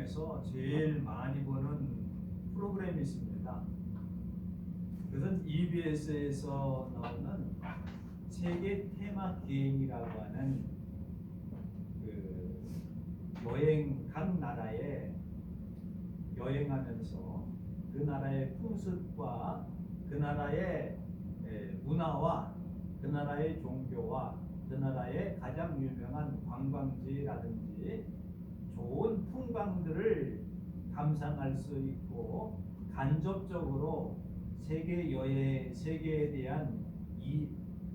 중에서 제일 많이 보는 프로그램이 있습니다. 그것은 EBS에서 나오는 세계 테마 기행이라고 하는 그 여행, 각 나라에 여행하면서 그 나라의 풍습과 그 나라의 문화와 그 나라의 종교와 그 나라의 가장 유명한 관광지라든지 좋은 풍광들을 감상할 수 있고 간접적으로 세계에 대한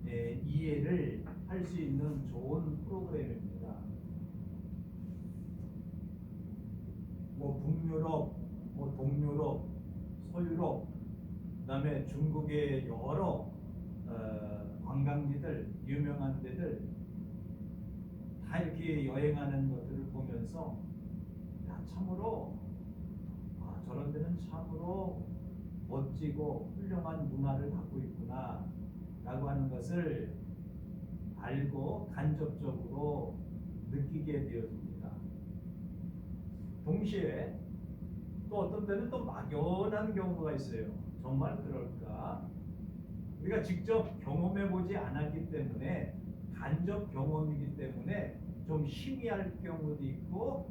이해를 할 수 있는 좋은 프로그램입니다. 북유럽, 동유럽, 서유럽, 그다음에 중국의 여러 관광지들, 유명한 데들 다 이렇게 여행하는 것들을 보면서 참으로 저런 데는 참으로 멋지고 훌륭한 문화를 갖고 있구나 라고 하는 것을 알고 간접적으로 느끼게 되어집니다. 동시에 또 어떤 때는 또 막연한 경우가 있어요. 정말 그럴까? 우리가 직접 경험해 보지 않았기 때문에 간접 경험이기 때문에 좀 희미할 경우도 있고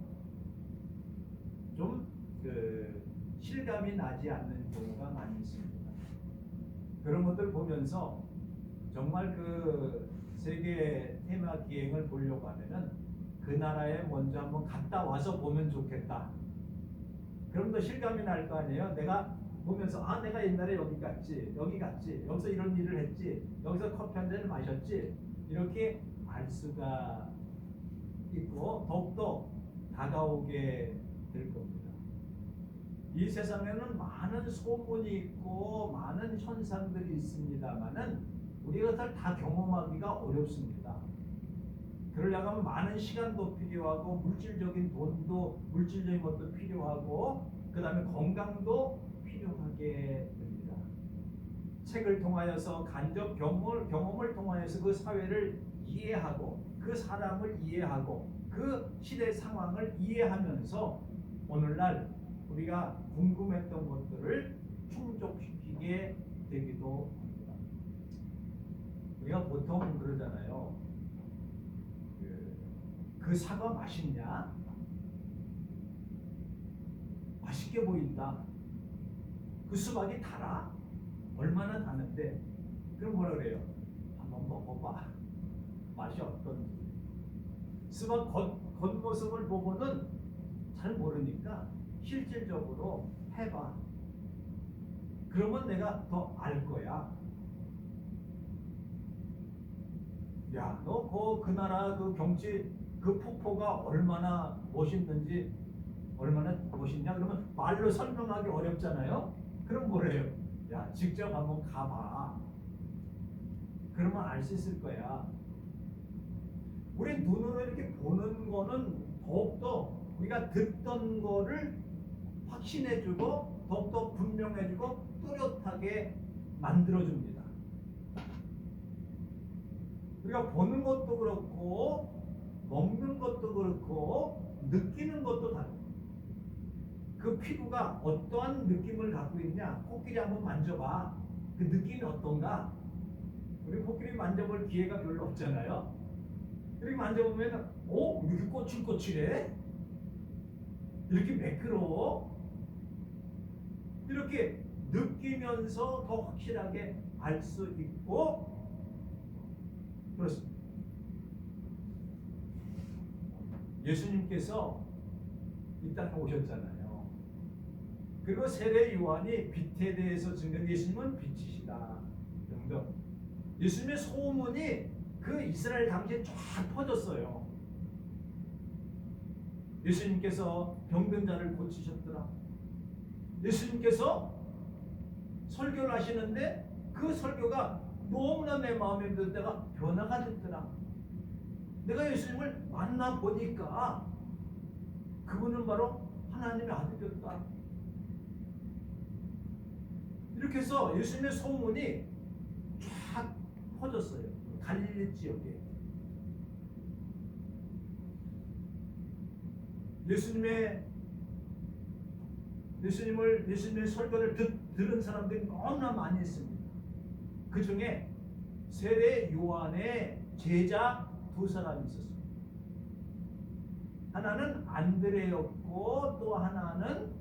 좀 실감이 나지 않는 경우가 많이 있습니다. 그런 것들 보면서 정말 그 세계 테마 기행을 보려고 하면은 그 나라에 먼저 한번 갔다 와서 보면 좋겠다. 그럼 더 실감이 날 거 아니에요. 내가 보면서 내가 옛날에 여기 갔지, 여기서 이런 일을 했지, 여기서 커피 한 잔을 마셨지, 이렇게 알 수가 있고 더욱더 다가오게 될 겁니다. 이 세상에는 많은 소문이 있고 많은 현상들이 있습니다만은 우리가 그걸 다 경험하기가 어렵습니다. 그러려고 하면 많은 시간도 필요하고 물질적인 돈도 물질적인 것도 필요하고 그 다음에 건강도 필요하게 됩니다. 책을 통하여서 간접 경험을 통하여서 그 사회를 이해하고 그 사람을 이해하고 그 시대 상황을 이해하면서 오늘날 우리가 궁금했던 것들을 충족시키게 되기도 합니다. 우리가 보통 그러잖아요. 그 사과 맛있냐? 맛있게 보인다. 그 수박이 달아? 얼마나 다는데? 그럼 뭐라 그래요? 한번 먹어봐. 맛이 어떤지. 수박 겉모습을 보고는 잘 모르니까 실질적으로 해봐. 그러면 내가 더 알 거야. 야, 너 그 나라 그 경치 그 폭포가 얼마나 멋있는지 얼마나 멋있냐? 그러면 말로 설명하기 어렵잖아요. 그럼 뭐래요? 야, 직접 한번 가봐. 그러면 알 수 있을 거야. 우리 눈으로 이렇게 보는 거는 더욱더 우리가 듣던 거를 확신해주고 더욱더 분명해지고 뚜렷하게 만들어줍니다. 우리가 보는 것도 그렇고 먹는 것도 그렇고 느끼는 것도 다르고 그 피부가 어떠한 느낌을 갖고 있냐 코끼리 한번 만져봐. 그 느낌이 어떤가? 우리 코끼리 만져볼 기회가 별로 없잖아요. 이렇게 만져보면 이렇게 꼬칠꼬칠해? 이렇게 매끄러워? 이렇게 느끼면서 더 확실하게 알 수 있고 그렇습니다. 예수님께서 이 땅에 오셨잖아요. 그리고 세례 요한이 빛에 대해서 증거 예수님은 빛이시다 등등 예수님의 소문이 그 이스라엘 당시에 쫙 퍼졌어요. 예수님께서 병든 자를 고치셨더라. 예수님께서 설교를 하시는데 그 설교가 너무나 내 마음에 들 때가 변화가 됐더라. 내가 예수님을 만나보니까 그분은 바로 하나님의 아들이었다. 이렇게 해서 예수님의 소문이 쫙 퍼졌어요. 갈릴리 지역에. 예수님의 예수님의 설교를 들은 사람들이 너무나 많이 있습니다. 그 중에 세례 요한의 제자 두 사람이 있었습니다. 하나는 안드레였고 또 하나는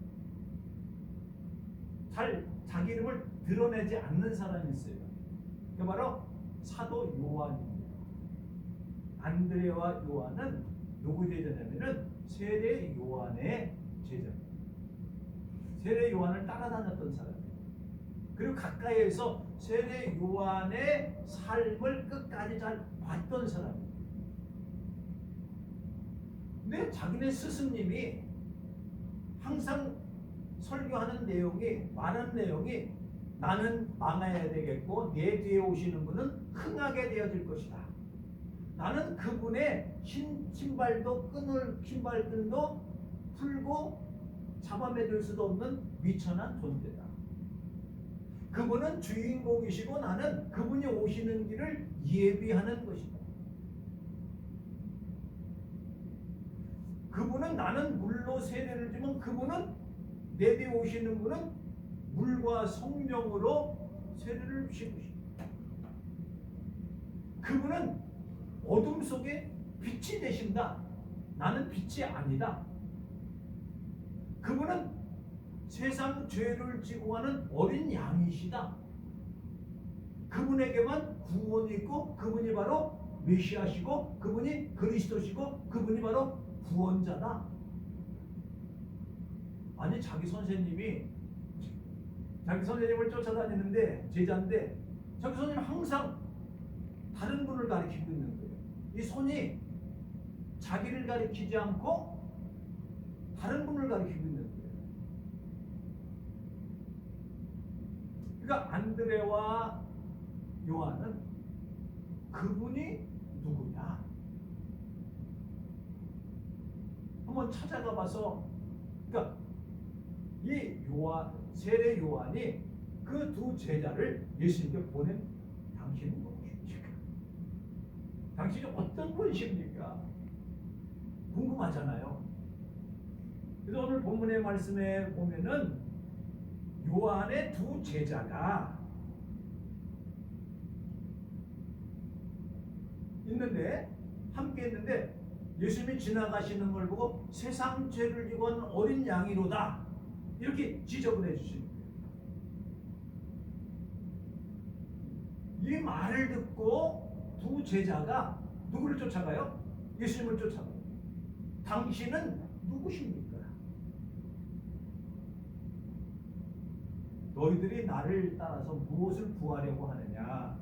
잘 자기 이름을 드러내지 않는 사람이 있어요. 그 바로 사도 요한입니다. 안드레와 요한은 누구 제자냐면은 세례 요한의 제자입니다. 세례 요한을 따라다녔던 사람이에요. 그리고 가까이에서 세례 요한의 삶을 끝까지 잘 봤던 사람이에요. 근데 자기네 스승님이 항상 설교하는 내용이, 말하는 내용이 나는 망해야 되겠고 내 뒤에 오시는 분은 흥하게 되어질 것이다. 나는 그분의 신발끈도 풀고 잡아매들 수도 없는 미천한 존재다. 그분은 주인공이시고 나는 그분이 오시는 길을 예비하는 것이다. 그분은 나는 물로 세례를 주면 그분은 내 뒤에 오시는 분은 물과 성령으로 세례를 주십니다. 그분은 어둠 속에 빛이 되신다. 나는 빛이 아니다. 그분은 세상 죄를 지고 가는 어린 양이시다. 그분에게만 구원이 있고 그분이 바로 메시아시고 그분이 그리스도시고 그분이 바로 구원자다. 아니 자기 선생님을 쫓아다니는데 제자인데 자기 선생님 항상 다른 분을 가리키고 있는 거예요. 이 손이 자기를 가리키지 않고 다른 분을 가리키고 있는 거예요. 그러니까 안드레와 요한은 그분이 누구냐? 한번 찾아가 봐서, 그러니까 이 세례 요한이 그 두 제자를 예수님께 보낸 당신은 누구십니까? 당신이 어떤 분이십니까? 궁금하잖아요. 그래서 오늘 본문의 말씀에 보면은 요한의 두 제자가 함께 있는데 예수님이 지나가시는 걸 보고 세상 죄를 지고 온 어린 양이로다 이렇게 지적을 해주시는 거예요. 이 말을 듣고 두 제자가 누구를 쫓아가요? 예수님을 쫓아가요. 당신은 누구십니까? 너희들이 나를 따라서 무엇을 구하려고 하느냐?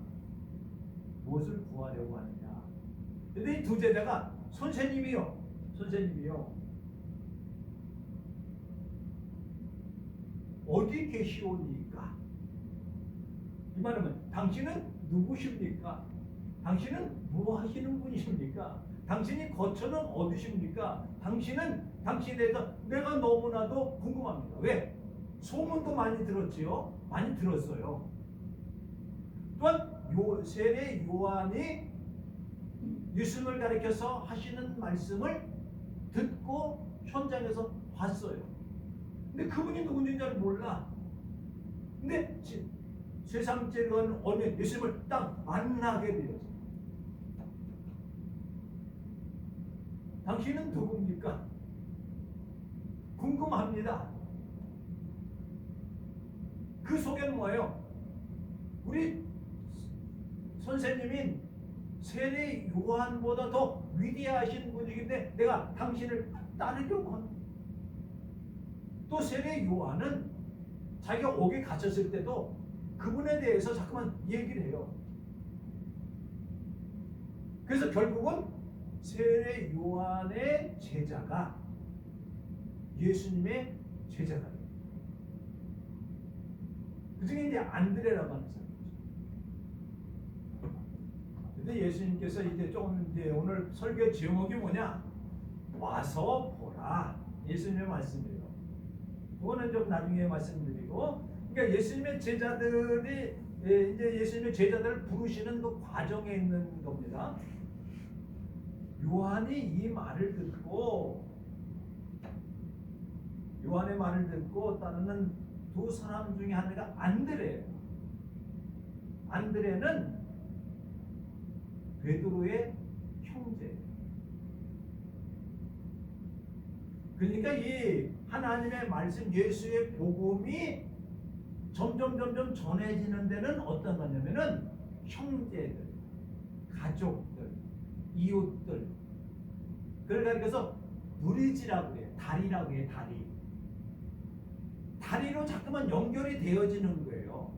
무엇을 구하려고 하느냐? 근데 이 두 제자가 선생님이요. 어디 계시오니까? 이 말은 당신은 누구십니까? 당신은 뭐 하시는 분이십니까? 당신이 거처는 어디십니까? 당신에 대해서 내가 너무나도 궁금합니다. 왜? 소문도 많이 들었지요? 많이 들었어요. 또한 세례 요한이 예수님을 가리켜서 하시는 말씀을 듣고 현장에서 봤어요. 근데 그분이 누군지 잘 몰라. 근데 세상 죄는 어느 예수님을 딱 만나게 되었어요. 당신은 누굽니까? 궁금합니다. 그 속에는 뭐예요? 우리 선생님인 세례 요한보다 더 위대하신 분이긴데 내가 당신을 따르려고 합니다. 또 세례 요한은 자기가 옥에 갇혔을 때도 그분에 대해서 자꾸만 얘기를 해요. 그래서 결국은 세례 요한의 제자가 예수님의 제자가 돼요. 그 중에 이제 안드레라고 하는 사람이죠. 근데 예수님께서 이제 오늘 설교 제목이 뭐냐? 와서 보라. 예수님의 말씀이에요. 그거는 좀 나중에 말씀드리고, 그러니까 예수님의 제자들이 이제 예수님의 제자들을 부르시는 그 과정에 있는 겁니다. 요한이 이 말을 듣고 요한의 말을 듣고 따르는 두 사람 중에 하나가 안드레예요. 안드레는 베드로의 형제예요. 그러니까 이 하나님의 말씀, 예수의 복음이 점점 전해지는 데는 어떤 거냐면은 형제들, 가족들, 이웃들. 그래서 브리지라고 해요. 다리라고 해요. 다리. 다리로 자꾸만 연결이 되어지는 거예요.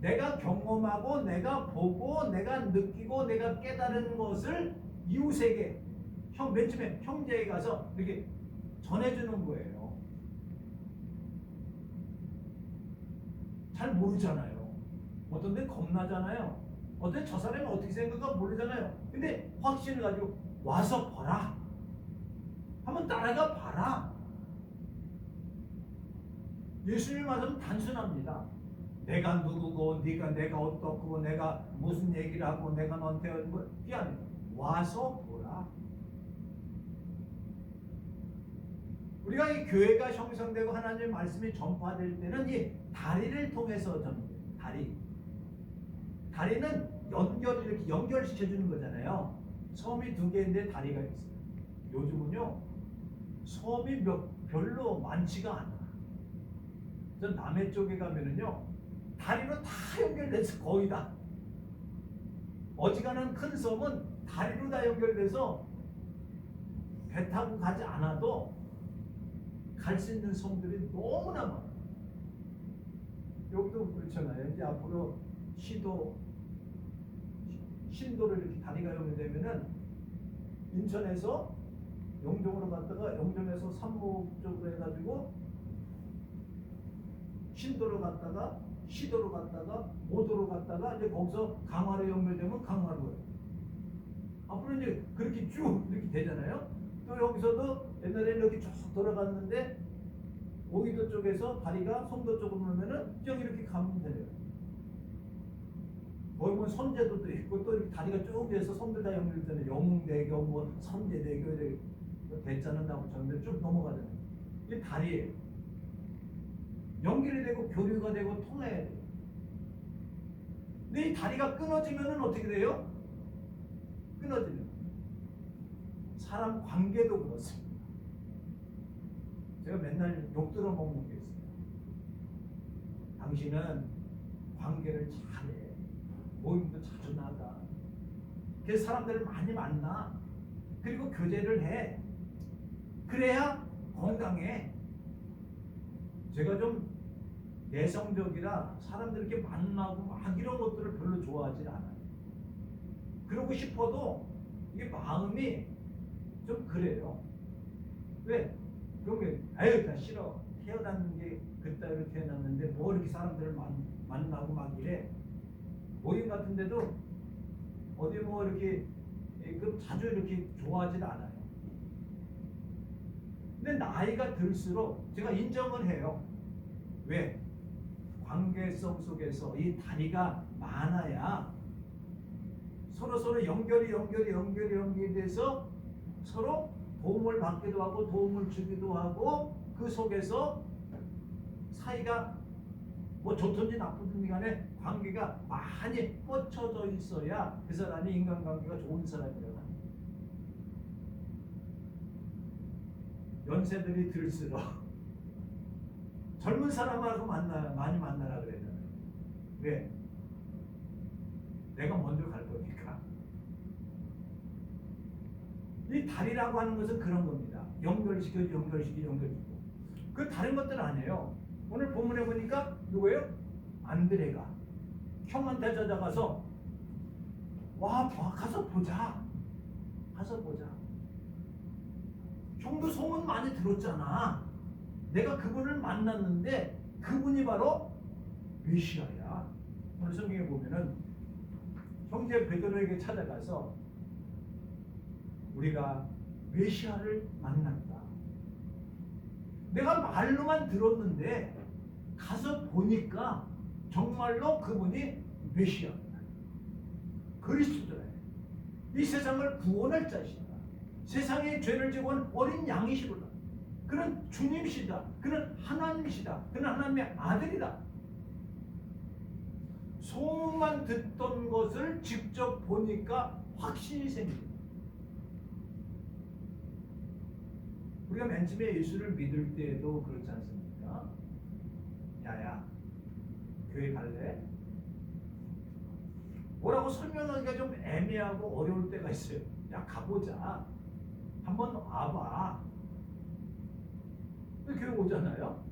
내가 경험하고 내가 보고 내가 느끼고 내가 깨달은 것을 이웃에게 맨 처음에 형제에 가서 이렇게 전해주는 거예요. 잘 모르잖아요. 어떤 데 겁나잖아요. 어떤 저 사람이 어떻게 생각할까 모르잖아요. 근데 확신을 가지고 와서 봐라. 한번 따라가 봐라. 예수님 말씀은 단순합니다. 내가 누구고 내가 어떻고 내가 무슨 얘기를 하고 내가 너한테 뭐 그게 아니에요. 와서 보라. 우리가 이 교회가 형성되고 하나님의 말씀이 전파될 때는 이 다리를 통해서 전해져요. 다리는 이렇게 연결시켜 주는 거잖아요. 섬이 두 개인데 다리가 있어요. 요즘은요 섬이 별로 많지가 않아. 저 남해 쪽에 가면은요 다리로 다 연결돼서 거의 다 어지간한 큰 섬은 다리로 다 연결돼서 배 타고 가지 않아도 갈 수 있는 섬들이 너무나 많아요. 여기도 그렇잖아요. 이제 앞으로 신도를 이렇게 다리가 연결되면은 인천에서 영종으로 갔다가 영종에서 삼목 쪽으로 해가지고 신도로 갔다가 시도로 갔다가 모도로 갔다가 이제 거기서 강화로 연결되면 강화로. 앞으로 이제 그렇게 쭉 이렇게 되잖아요. 또 여기서도 옛날에 이렇게 쭉 돌아갔는데 오이도 쪽에서 다리가 송도 쪽으로 오면은 쭉 이렇게 가면 돼요. 거기 보면 선제도도 있고 또 이렇게 다리가 쭉 돼서 섬들 다 연결되잖아요. 영웅대교, 뭐 선제대교, 대자는 나고 전들 쭉 넘어가잖아요. 이게 다리예요. 연결이 되고 교류가 되고 통해야 돼요. 근데 이 다리가 끊어지면은 어떻게 돼요? 끊어지면 사람 관계도 그렇습니다. 제가 맨날 욕 들어먹는 게 있어요. 당신은 관계를 잘해. 모임도 자주 나가. 그래서 사람들을 많이 만나. 그리고 교제를 해. 그래야 건강해. 제가 좀 내성적이라 사람들 이렇게 만나고 막 이런 것들을 별로 좋아하지 않아요. 그러고 싶어도 이게 마음이 좀 그래요. 왜? 그런 게 아유 나 싫어. 태어난 게 그따위로 태어났는데 뭐 이렇게 사람들을 만나고 막 이래. 모임 같은 데도 어디 뭐 이렇게 자주 이렇게 좋아하진 않아요. 근데 나이가 들수록 제가 인정을 해요. 왜? 관계성 속에서 이 다리가 많아야 서로 연결이 돼서 서로 도움을 받기도 하고 도움을 주기도 하고 그 속에서 사이가 뭐 좋든지 나쁘든지 간에 관계가 많이 뻗쳐져 있어야 그 사람이 인간관계가 좋은 사람이라고 합니다. 연세들이 들수록 젊은 사람하고 많이 만나라 그래요. 왜? 내가 먼저 갈 거니까. 이 다리라고 하는 것은 그런 겁니다. 연결시키고. 그 다른 것들 아니에요. 오늘 본문에 보니까 누구예요? 안드레가 형한테 찾아가서 가서 보자. 형도 소문 많이 들었잖아. 내가 그분을 만났는데 그분이 바로 메시아야. 오늘 성경에 보면은 형제 베드로에게 찾아가서 우리가 메시아를 만났다. 내가 말로만 들었는데 가서 보니까 정말로 그분이 메시아입니다. 그리스도예요. 이 세상을 구원할 자시다. 세상의 죄를 지고 온 어린 양이시구나. 그는 주님이시다. 그는 하나님이시다. 그는 하나님의 아들이다. 소문만 듣던 것을 직접 보니까 확신이 생깁니다. 우리가 맨 처음에 예수를 믿을 때에도 그렇지 않습니까? 야야, 교회 갈래? 뭐라고 설명하기가 좀 애매하고 어려울 때가 있어요. 야, 가보자. 한번 와봐. 교회 오잖아요.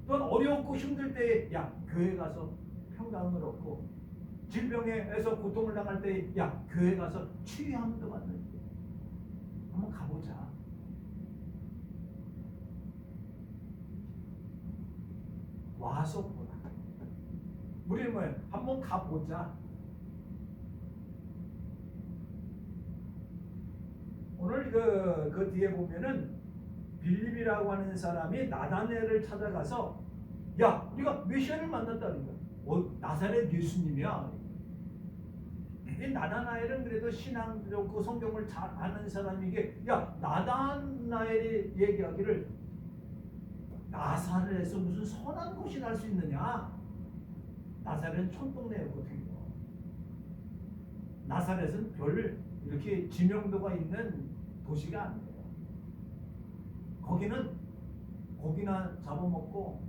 또한 어렵고 힘들 때에 야, 교회 가서 평강을 얻고, 질병에서 고통을 당할 때에 야, 교회 가서 치유함도 받는, 한번 가보자. 와서 보라. 우리는 뭐예요? 한번 가보자. 오늘 그 뒤에 보면은 빌립이라고 하는 사람이 나다나엘을 찾아가서 야, 우리가 메시아를 만났다는 거야. 나사렛 예수님이야. 이 나다나엘은 그래도 신앙 좋고 성경을 잘 아는 사람이게, 야, 나다나엘이 얘기하기를 나사렛에서 무슨 선한 곳이 날 수 있느냐? 나사렛은 촌동네였거든요. 나사렛은 별 이렇게 지명도가 있는 도시가 아니에요. 거기는 고기나 잡아먹고,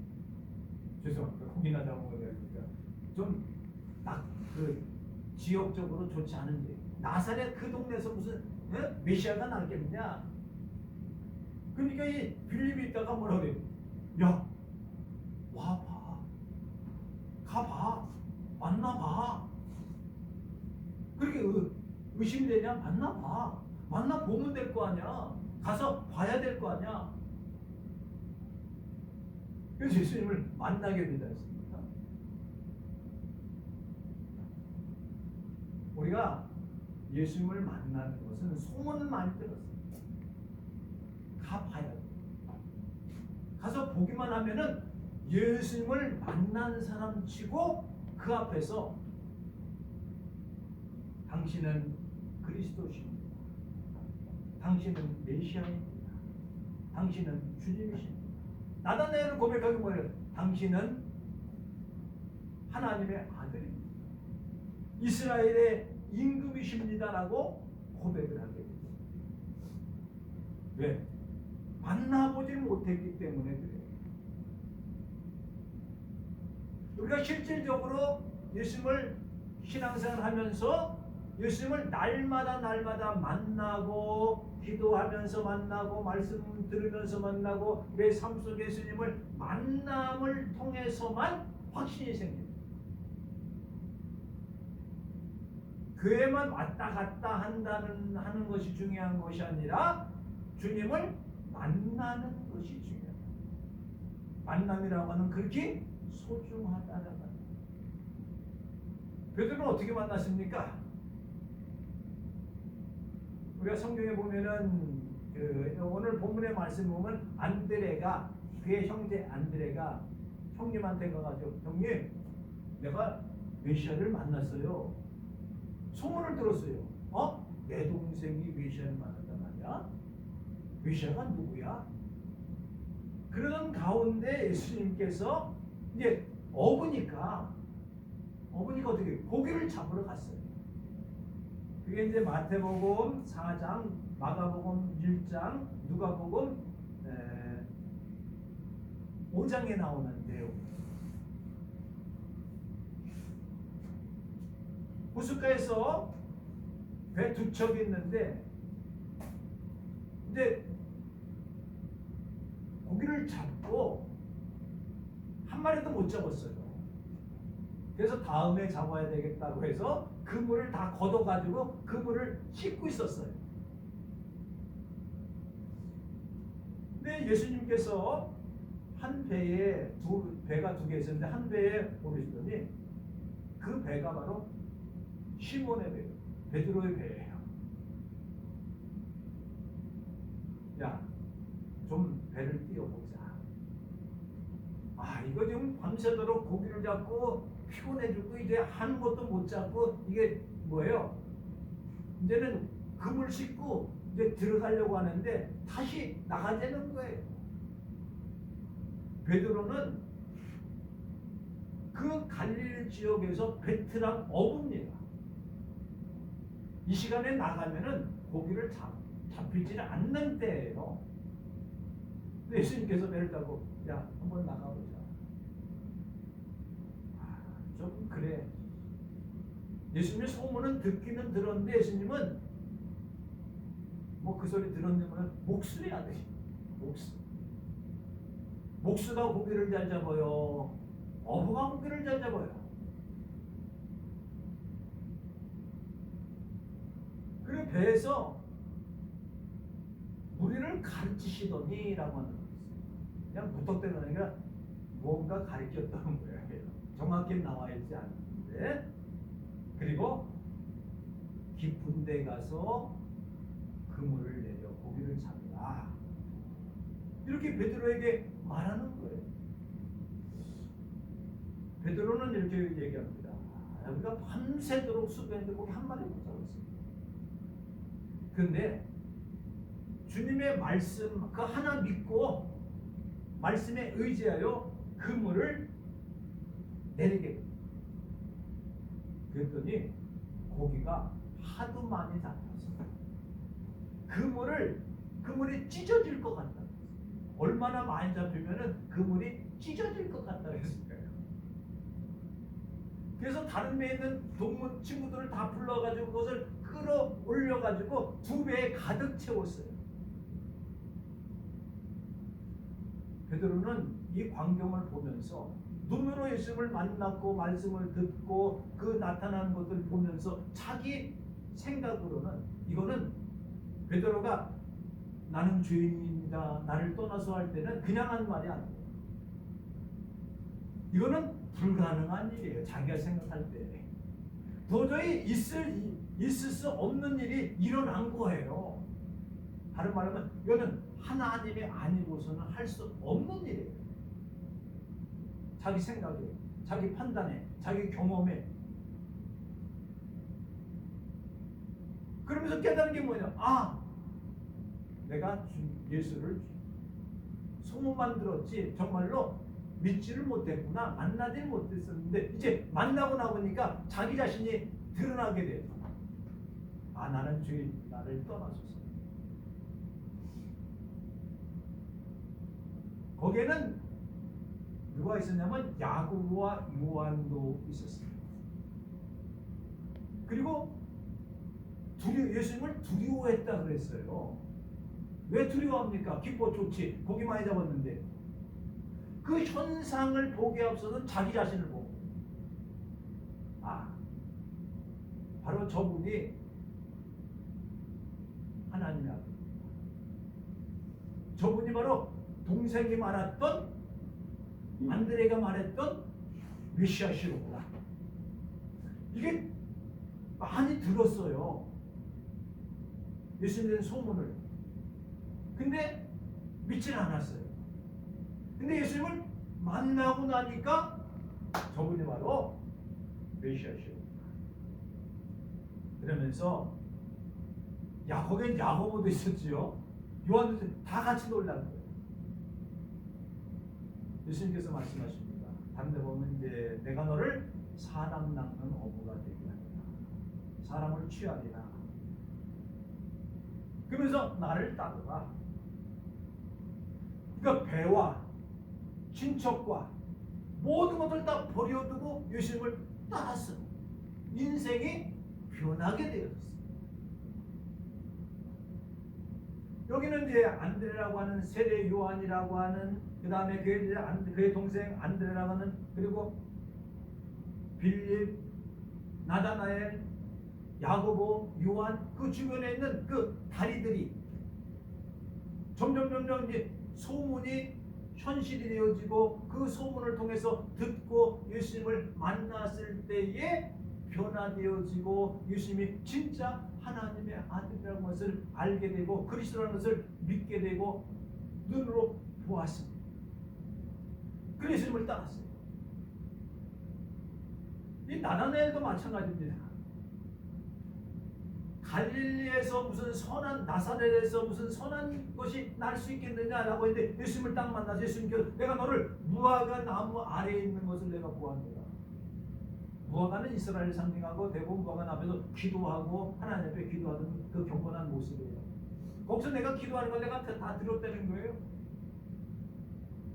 죄송합니다. 고기나 잡아먹어야 되니까 좀 딱 그 지역적으로 좋지 않은데, 나사렛 그 동네에서 무슨 메시아가 나겠냐? 그러니까 이 빌립이 있다가 뭐라 그래? 야, 와봐, 가봐, 만나봐. 그렇게 의심되냐? 만나봐. 만나보면 될 거 아니야. 가서 봐야 될 거 아니야. 그래서 예수님을 만나게 되지 않습니까? 우리가 예수님을 만나는 것은 소문을 많이 들었어요. 가봐야 돼. 가서 보기만 하면은 예수님을 만난 사람 치고 그 앞에서 당신은 그리스도십니다. 당신은 메시아입니다. 당신은 주님이십니다. 나다나엘을 고백하기 뭐예요? 당신은 하나님의 아들입니다. 이스라엘의 임금이십니다라고 고백을 하게 됩니다. 왜? 만나보지 못했기 때문에 그래요. 우리가 실질적으로 예수님을 신앙생활 하면서 예수님을 날마다 만나고, 기도하면서 만나고, 말씀 들으면서 만나고, 내 삶 속에 예수님을 만남을 통해서만 확신이 생깁니다. 교회만 왔다 갔다 하는 것이 중요한 것이 아니라 주님을 만나는 것이 중요합니다. 만남이라고 하는 그렇게 소중하다는 것. 베드로는 어떻게 만났습니까? 우리가 성경에 보면은 오늘 본문의 말씀 보면 안드레가, 그의 형제 안드레가 형님한테 가가지고, 형님, 내가 메시아를 만났어요. 소문을 들었어요. 내 동생이 메시아를 만났단 말이야. 메시아가 누구야? 그러던 가운데 예수님께서 이제 어부니까 어떻게 고기를 잡으러 갔어요. 그게 이제 마태복음 4장, 마가복음 1장, 누가복음 5장에 나오는 내용. 호숫가에서 배 두 척이 있는데, 근데 고기를 잡고 한 마리도 못 잡았어요. 그래서 다음에 잡아야 되겠다고 해서 그물을 다 걷어가지고 그물을 씻고 있었어요. 근데 예수님께서 한 배에 배가 두 개 있었는데 한 배에 오르시더니 그 배가 바로 시몬의 배, 베드로의 배예요. 야, 좀 배를 띄워보자. 이거 지금 밤새도록 고기를 잡고 피곤해 죽고 이제 한 것도 못 잡고 이게 뭐예요? 이제는 그물 씻고 이제 들어가려고 하는데 다시 나가자는 거예요. 베드로는 그 갈릴리 지역에서 베트랑 어부입니다. 이 시간에 나가면은 고기를 잡히지 않는 때예요. 근데 예수님께서 배를 타고 야 한번 나가보자. 좀 그래. 예수님의 소문은 듣기는 들었는데 예수님은 뭐 그 소리 들었냐면 목수해야 돼. 목수가 고기를 잘 잡아요. 어부가 고기를 잘 잡아요. 그리고 배에서 무리를 가르치시더니라고 하는 거예요. 그냥 무턱대는 아니라 뭔가 가르쳤다는 거예요. 정확히 나와 있지 않는데. 그리고 깊은 데 가서 그물을 내려 고기를 잡으라. 이렇게 베드로에게 말하는 거예요. 베드로는 이렇게 얘기합니다. 우리가 밤새도록 수고했는데 고기 한 마리 못 잡았습니다. 그런데 주님의 말씀 그 하나 믿고 말씀에 의지하여 그물을 내리게 됩니다. 그랬더니 고기가 하도 많이 잡혔어요. 그물이 찢어질 것 같다. 얼마나 많이 잡히면은 그물이 찢어질 것 같다 그랬을까요? 그래서 다른 배에 있는 동무 친구들을 다 불러가지고 그것을 끌어올려가지고 두 배에 가득 채웠어요. 베드로는 이 광경을 보면서 눈으로 예수님을 만났고 말씀을 듣고 그 나타나는 것을 보면서 자기 생각으로는 이거는 베드로가 나는 죄인입니다. 나를 떠나서 할 때는 그냥 한 말이 아니에요. 이거는 불가능한 일이에요. 자기가 생각할 때. 도저히 있을 수 없는 일이 일어난 거예요. 다른 말하면 이거는 하나님이 아니고서는 할 수 없는 일이에요. 자기 생각에, 자기 판단에, 자기 경험에. 그러면서 깨달은 게 뭐냐? 내가 예수를 소문만 들었지 정말로 믿지를 못했구나. 만나질 못했었는데 이제 만나고 나보니까 자기 자신이 드러나게 돼요. 나는 죄인, 나를 떠나소서. 거기에는 누가 있었냐면 야고보와 요한도 있었습니다. 그리고 예수님을 두려워했다 그랬어요. 왜 두려워합니까? 기뻐 좋지. 고기 많이 잡았는데. 그 현상을 보기에 앞서서는 자기 자신을 보고 바로 저분이 하나님의 아들입니다. 저분이 바로 동생이 말했던 안드레가 말했던 메시아시로구나. 이게 많이 들었어요. 예수님의 소문을. 근데 믿질 않았어요. 근데 예수님을 만나고 나니까 저분이 바로 메시아시오. 그러면서 거기엔 야고보도 있었지요. 요한도 다 같이 놀라는 거예요. 예수님께서 말씀하십니다. 다른 데 보면 이제 내가 너를 사람 낚는 어부가 되게 하리라. 사람을 취하리라. 그러면서 나를 따르라. 그러니까 배와 친척과 모든 것을 다 버려두고 예수님을 따랐어요. 인생이 변하게 되었어요. 여기는 이제 안드레라고 하는 세례 요한이라고 하는 그 다음에 그의 동생 안드레라고 하는 그리고 빌립, 나다나엘, 야고보, 요한 그 주변에 있는 그 다리들이 점점 이제 소문이 현실이 되어지고 그 소문을 통해서 듣고 예수님을 만났을 때에 변화되어지고 예수님이 진짜 하나님의 아들이라는 것을 알게 되고 그리스도라는 것을 믿게 되고 눈으로 보았습니다. 그래서 예수님을 따랐어요. 이 나다나엘도 마찬가지입니다. 갈릴리에서 무슨 선한 나사렛에서 무슨 선한 것이 날 수 있겠느냐라고 했는데 예수님을 딱 만나서 예수님께서 내가 너를 무화과 나무 아래에 있는 것을 내가 보았노라. 무화과는 이스라엘을 상징하고 대부분 무화과 앞에서 기도하고 하나님 앞에 기도하던 그 경건한 모습이에요. 거기서 내가 기도하는 걸 내가 다 들었다는 거예요.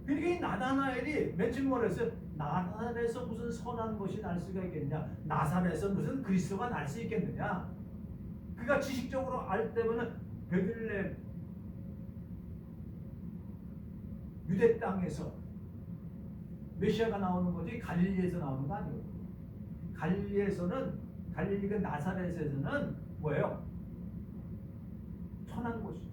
그러니까 이 나다나엘이 맨 처음 뭐라 했어요? 나사렛에서 무슨 선한 것이 날 수가 있겠냐? 나사렛에서 무슨 그리스도가 날 수 있겠느냐? 그가 지식적으로 알 때면은 베들레헴 유대 땅에서 메시아가 나오는 거지 갈릴리에서 나오는 거 아니거든요. 갈릴리에서는 갈릴리 그 나사렛에서는 뭐예요? 천한 곳이죠.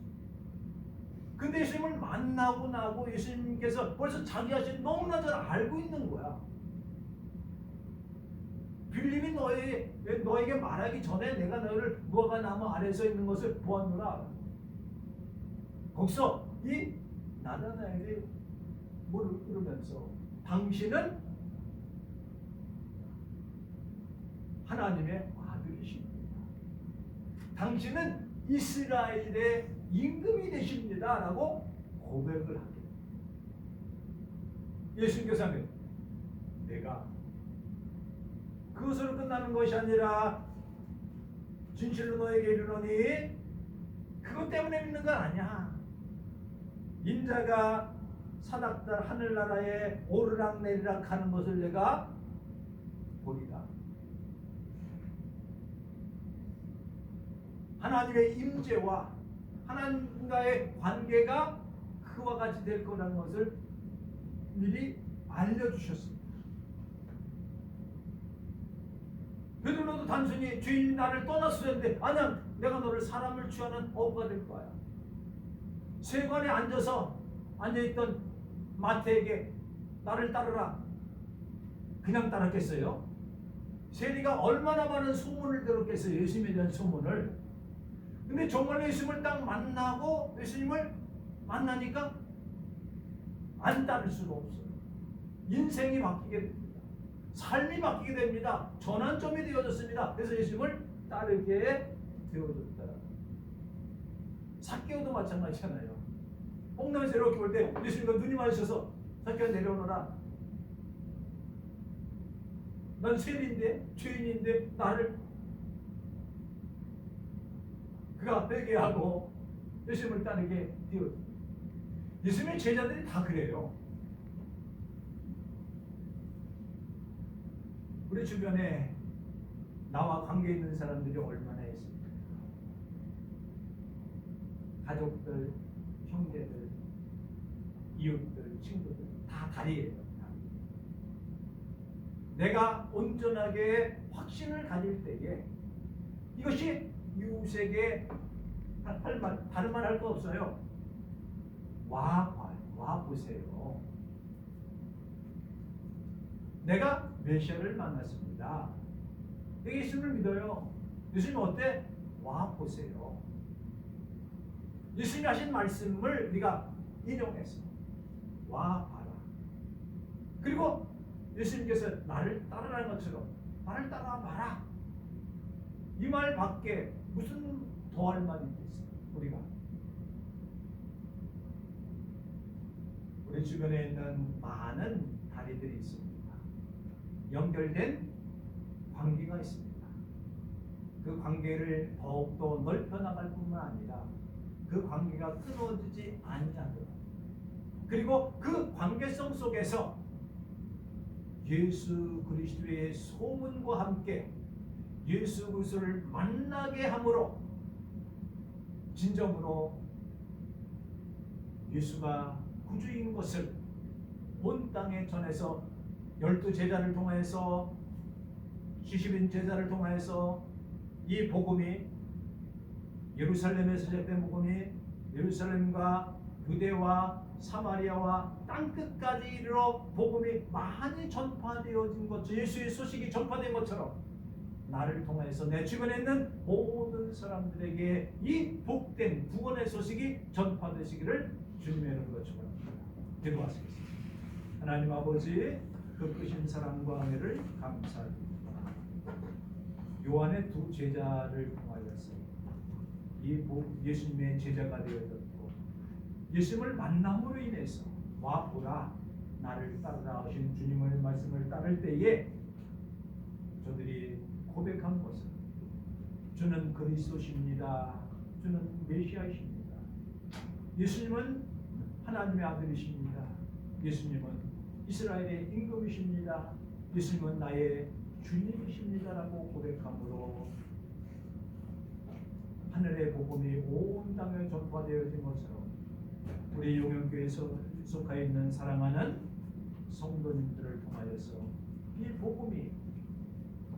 근데 예수님을 만나고 나고 예수님께서 벌써 자기 자신 너무나 잘 알고 있는 거야. 빌립이 너에게 말하기 전에 내가 너를 무화과 나무 아래서 있는 것을 보았노라. 거기서 이 나다나엘이 뭐를 이러면서 당신은 하나님의 아들이십니다. 당신은 이스라엘의 임금이 되십니다. 라고 고백을 하게. 예수님께서 하면 내가 그것으로 끝나는 것이 아니라 진실로 너에게 이르노니 그것 때문에 믿는 건 아니야. 인자가 사닥달 하늘나라에 오르락내리락 하는 것을 내가 보리라. 하나님의 임재와 하나님과의 관계가 그와 같이 될 거라는 것을 미리 알려주셨습니다. 베드로도 단순히 주인이 나를 떠났었는데 아니야, 내가 너를 사람을 취하는 어부가 될 거야. 세관에 앉아있던 마태에게 나를 따르라. 그냥 따랐겠어요? 세리가 얼마나 많은 소문을 들었겠어요. 예수님에 대한 소문을. 근데 정말 예수님을 딱 만나고 예수님을 만나니까 안 따를 수가 없어요. 인생이 바뀌게 됩니다. 삶이 바뀌게 됩니다. 전환점이 되어졌습니다. 그래서 예수님을 따르게 되어졌다. 삭개오도 마찬가지잖아요. 홍남에서 이렇게 볼 때 예수님과 눈이 마주쳐서 삭개오 내려오너라. 난 세리인데 죄인인데 나를 그가 회개하고 예수님을 따르게 되어집니다. 예수님의 제자들이 다 그래요. 우리 주변에 나와 관계 있는 사람들이 얼마나 있습니까? 가족들, 형제들, 이웃들, 친구들 다 다리예요. 내가 온전하게 확신을 가질 때에 이것이 이웃에게 다른 말 할 거 없어요. 와 보세요. 내가 메시아를 만났습니다. 예수님을 믿어요. 예수님 어때? 와 보세요. 예수님이 하신 말씀을 네가 인용해서 와 봐라. 그리고 예수님께서 나를 따르라는 것처럼 나를 따라 봐라. 이 말 밖에 무슨 더할 말이 있겠어요? 우리 주변에 있는 많은 다리들이 있습니다. 연결된 관계가 있습니다. 그 관계를 더욱더 넓혀 나갈 뿐만 아니라 그 관계가 끊어지지 않냐고. 그리고 그 관계성 속에서 예수 그리스도의 소문과 함께 예수 그리스도를 만나게 함으로 진정으로 예수가 구주인 것을 온 땅에 전해서 12제자를 통해서 70인 제자를 통해서 이 복음이 예루살렘에서 시작된 복음이 예루살렘과 유대와 사마리아와 땅끝까지 이르러 복음이 많이 전파되어진 것, 예수의 소식이 전파된 것처럼 나를 통해서 내 주변에 있는 모든 사람들에게 이 복된 구원의 소식이 전파되시기를 주님의 이름으로 축원합니다. 기도하시겠습니다. 하나님 아버지, 그 크신 사랑과 은혜를 감사드립니다. 요한의 두 제자를 통하여서 예수님의 제자가 되어졌고 예수님을 만남으로 인해서 와 보라 나를 따르라 하신 주님의 말씀을 따를 때에 저들이 고백한 것은 주는 그리스도십니다. 주는 메시아이십니다. 예수님은 하나님의 아들이십니다. 예수님은 이스라엘의 임금이십니다. 예수님은 나의 주님이십니다라고 고백함으로 하늘의 복음이 온 땅에 전파되어진 것처럼 우리 용영교회에서 속하여 있는 사랑하는 성도님들을 통하여서 이 복음이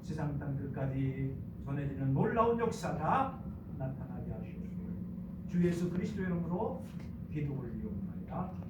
세상 땅 끝까지 전해지는 놀라운 역사가 나타나게 하시옵소서. 주 예수 그리스도 이름으로 기도를 이용하여